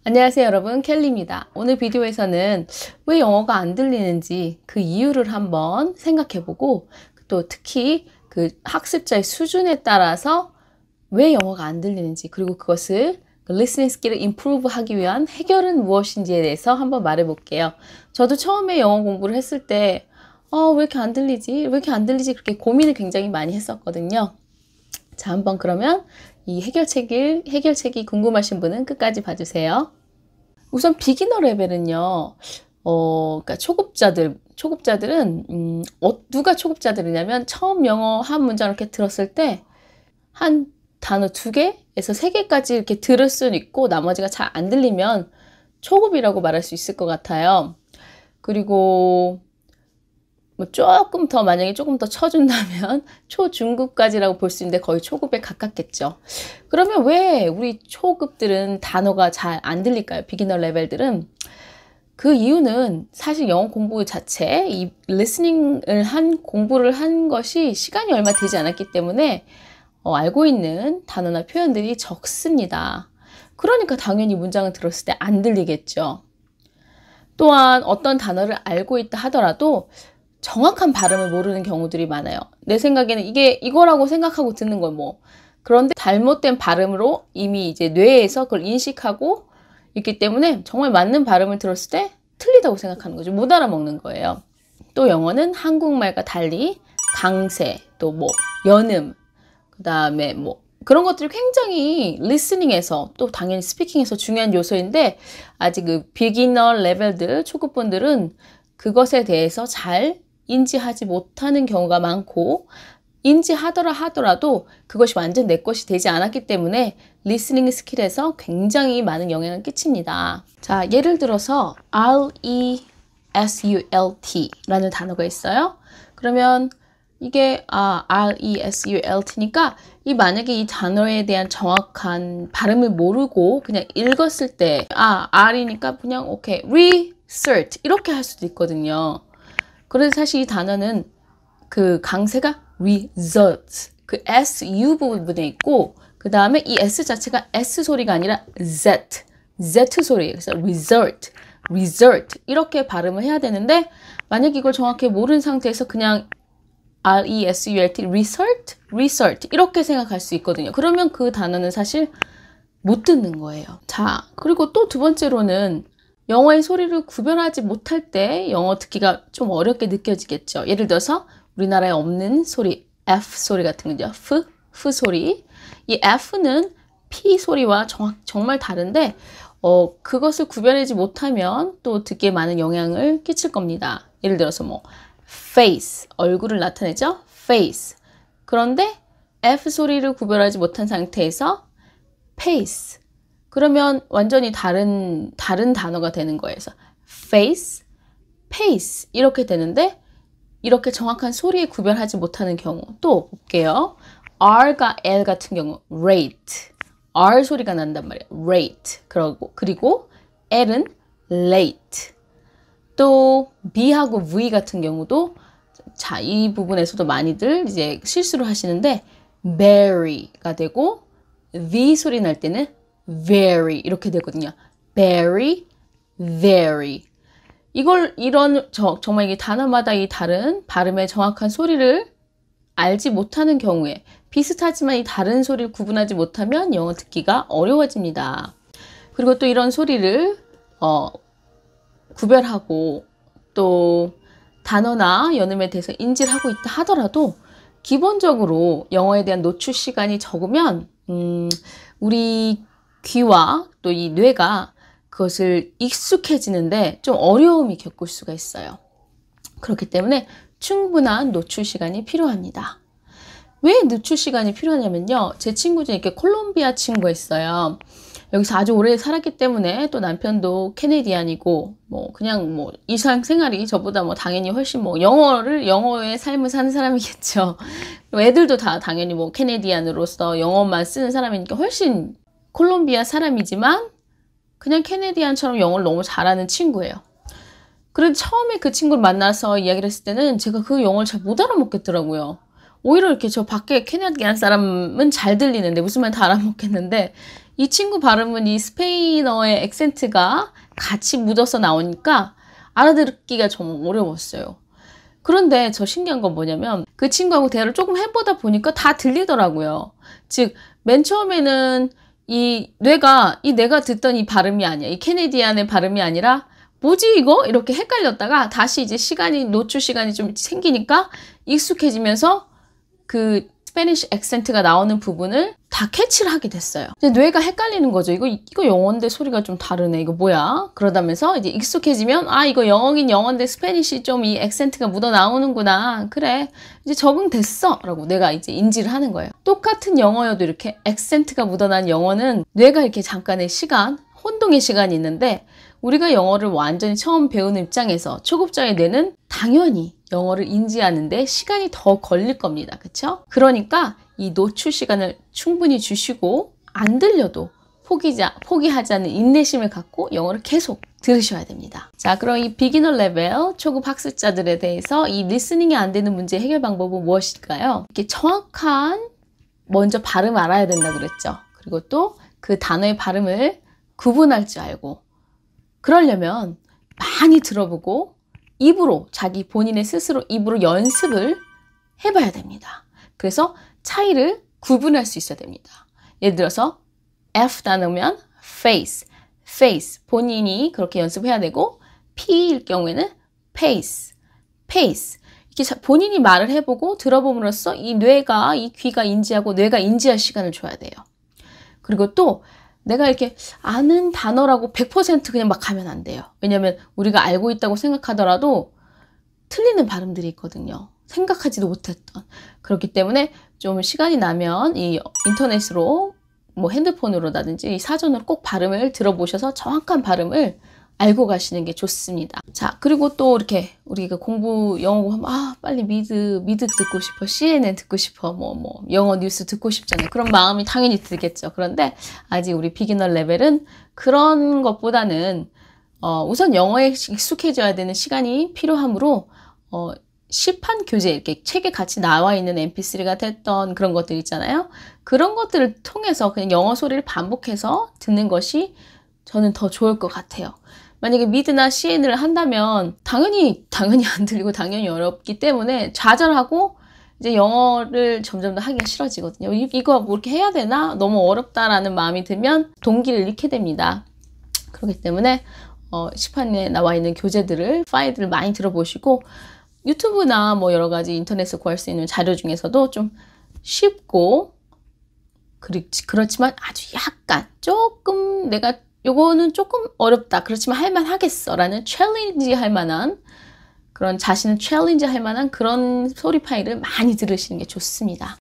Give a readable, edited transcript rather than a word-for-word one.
안녕하세요 여러분, 켈리입니다. 오늘 비디오에서는 왜 영어가 안 들리는지 그 이유를 한번 생각해보고, 또 특히 그 학습자의 수준에 따라서 왜 영어가 안 들리는지, 그리고 그것을 listening skill을 improve 하기 위한 해결은 무엇인지에 대해서 한번 말해볼게요. 저도 처음에 영어 공부를 했을 때 왜 이렇게 안 들리지? 왜 이렇게 안 들리지? 그렇게 고민을 굉장히 많이 했었거든요. 자, 한번 그러면 이 해결책이 궁금하신 분은 끝까지 봐주세요. 우선 비기너 레벨은요, 그러니까 초급자들은, 누가 초급자들이냐면, 처음 영어 한 문장 이렇게 들었을 때, 한 단어 2개에서 3개까지 이렇게 들을 수는 있고, 나머지가 잘 안 들리면 초급이라고 말할 수 있을 것 같아요. 그리고, 만약에 조금 더 쳐준다면 초중급까지라고 볼 수 있는데 거의 초급에 가깝겠죠. 그러면 왜 우리 초급들은 단어가 잘 안 들릴까요? 비기너 레벨들은. 그 이유는 사실 영어 공부 자체, 이 리스닝을 공부를 한 것이 시간이 얼마 되지 않았기 때문에 알고 있는 단어나 표현들이 적습니다. 그러니까 당연히 문장을 들었을 때 안 들리겠죠. 또한 어떤 단어를 알고 있다 하더라도 정확한 발음을 모르는 경우들이 많아요. 내 생각에는 이게 이거라고 생각하고 듣는 건 그런데 잘못된 발음으로 이미 이제 뇌에서 그걸 인식하고 있기 때문에 정말 맞는 발음을 들었을 때 틀리다고 생각하는 거죠. 못 알아먹는 거예요. 또 영어는 한국말과 달리 강세, 또 연음, 그 다음에 그런 것들이 굉장히 리스닝에서 또 당연히 스피킹에서 중요한 요소인데, 아직 그 비기너 레벨들, 초급분들은 그것에 대해서 잘 인지하지 못하는 경우가 많고, 인지하더라도 그것이 완전 내 것이 되지 않았기 때문에 리스닝 스킬에서 굉장히 많은 영향을 끼칩니다. 자, 예를 들어서 result 라는 단어가 있어요. 그러면 이게 result니까 만약에 이 단어에 대한 정확한 발음을 모르고 그냥 읽었을 때 R이니까 그냥 오케이 research 이렇게 할 수도 있거든요. 그래서 사실 이 단어는 그 강세가 result, 그 SU 부분에 있고, 그 다음에 이 S 자체가 S 소리가 아니라 Z 소리예요. 그래서 result 이렇게 발음을 해야 되는데, 만약 이걸 정확히 모르는 상태에서 그냥 result, result 이렇게 생각할 수 있거든요. 그러면 그 단어는 사실 못 듣는 거예요. 자, 그리고 또 두 번째로는 영어의 소리를 구별하지 못할 때 영어 듣기가 좀 어렵게 느껴지겠죠. 예를 들어서 우리나라에 없는 소리, F 소리 같은 거죠. F 소리. 이 F는 P 소리와 정말 다른데 그것을 구별하지 못하면 또 듣기에 많은 영향을 끼칠 겁니다. 예를 들어서 face, 얼굴을 나타내죠. face. 그런데 F 소리를 구별하지 못한 상태에서 pace. 그러면 완전히 다른 단어가 되는 거예요. 그래서 face, pace 이렇게 되는데, 이렇게 정확한 소리에 구별하지 못하는 경우 또 볼게요. R과 L 같은 경우 rate, R 소리가 난단 말이에요. rate. 그리고 L은 late. 또 B하고 V 같은 경우도 자, 이 부분에서도 많이들 이제 실수를 하시는데 very 가 되고, V 소리 날 때는 very 이렇게 되거든요. very, very. 정말 이게 단어마다 이 다른 발음의 정확한 소리를 알지 못하는 경우에, 비슷하지만 이 다른 소리를 구분하지 못하면 영어 듣기가 어려워집니다. 그리고 또 이런 소리를 구별하고 또 단어나 연음에 대해서 인지를 하고 있다 하더라도 기본적으로 영어에 대한 노출 시간이 적으면 우리 귀와 또 이 뇌가 그것을 익숙해지는데 좀 어려움이 겪을 수가 있어요. 그렇기 때문에 충분한 노출 시간이 필요합니다. 왜 노출 시간이 필요하냐면요. 제 친구 중에 이렇게 콜롬비아 친구가 있어요. 여기서 아주 오래 살았기 때문에, 또 남편도 캐네디안이고 그냥 일상생활이 저보다 당연히 훨씬 영어의 삶을 사는 사람이겠죠. 애들도 다 당연히 캐네디안으로서 영어만 쓰는 사람이니까 훨씬 콜롬비아 사람이지만 그냥 캐네디안처럼 영어를 너무 잘하는 친구예요. 그래서 처음에 그 친구를 만나서 이야기를 했을 때는 제가 그 영어를 잘 못 알아먹겠더라고요. 오히려 이렇게 저 밖에 캐나디안 사람은 잘 들리는데 무슨 말 다 알아먹겠는데 이 친구 발음은 이 스페인어의 액센트가 같이 묻어서 나오니까 알아듣기가 좀 어려웠어요. 그런데 저 신기한 건 뭐냐면 그 친구하고 대화를 조금 해보다 보니까 다 들리더라고요. 즉, 맨 처음에는 내가 듣던 이 발음이 아니야. 이 캐네디안의 발음이 아니라 뭐지 이거? 이렇게 헷갈렸다가 다시 이제 노출 시간이 좀 생기니까 익숙해지면서 그 스페니쉬 액센트가 나오는 부분을 다 캐치를 하게 됐어요. 근데 뇌가 헷갈리는 거죠. 이거 영어인데 소리가 좀 다르네. 이거 뭐야? 그러다면서 이제 익숙해지면 이거 영어긴 영어인데 스페니쉬 좀 이 액센트가 묻어 나오는구나. 그래. 이제 적응됐어. 라고 내가 이제 인지를 하는 거예요. 똑같은 영어여도 이렇게 액센트가 묻어난 영어는 뇌가 이렇게 잠깐의 시간, 혼동의 시간이 있는데 우리가 영어를 완전히 처음 배우는 입장에서 초급자의 뇌는 당연히 영어를 인지하는데 시간이 더 걸릴 겁니다. 그쵸? 그러니까 이 노출 시간을 충분히 주시고 안 들려도 포기하지 않는 인내심을 갖고 영어를 계속 들으셔야 됩니다. 자, 그럼 이 비기너 레벨 초급 학습자들에 대해서 이 리스닝이 안 되는 문제 해결 방법은 무엇일까요? 이렇게 정확한 먼저 발음 알아야 된다고 그랬죠. 그리고 또 그 단어의 발음을 구분할 줄 알고 그러려면 많이 들어보고 자기 본인의 스스로 입으로 연습을 해봐야 됩니다. 그래서 차이를 구분할 수 있어야 됩니다. 예를 들어서 F 단어면 face 본인이 그렇게 연습해야 되고 P일 경우에는 pace 이렇게 본인이 말을 해보고 들어봄으로써 이 귀가 인지하고 뇌가 인지할 시간을 줘야 돼요. 그리고 또 내가 이렇게 아는 단어라고 100% 그냥 막 가면 안 돼요. 왜냐면 우리가 알고 있다고 생각하더라도 틀리는 발음들이 있거든요. 생각하지도 못했던. 그렇기 때문에 좀 시간이 나면 이 인터넷으로 뭐 핸드폰으로라든지 사전으로 꼭 발음을 들어보셔서 정확한 발음을 알고 가시는 게 좋습니다. 자, 그리고 또 이렇게 우리가 영어 공부하면 빨리 미드 듣고 싶어, CNN 듣고 싶어, 영어 뉴스 듣고 싶잖아요. 그런 마음이 당연히 들겠죠. 그런데 아직 우리 비기너 레벨은 그런 것보다는 우선 영어에 익숙해져야 되는 시간이 필요하므로 시판 교재 이렇게 책에 같이 나와 있는 mp3가 됐던 그런 것들 있잖아요. 그런 것들을 통해서 그냥 영어 소리를 반복해서 듣는 것이 저는 더 좋을 것 같아요. 만약에 미드나 CN을 한다면 당연히 안 들리고 당연히 어렵기 때문에 좌절하고 이제 영어를 점점 더 하기가 싫어지거든요. 이거 뭐 이렇게 해야 되나? 너무 어렵다라는 마음이 들면 동기를 잃게 됩니다. 그렇기 때문에 시판에 나와 있는 파일들을 많이 들어보시고 유튜브나 뭐 여러 가지 인터넷에서 구할 수 있는 자료 중에서도 좀 쉽고 그렇지만 아주 약간 조금 요거는 조금 어렵다. 그렇지만 할만하겠어. 라는 자신을 챌린지 할 만한 그런 소리 파일을 많이 들으시는 게 좋습니다.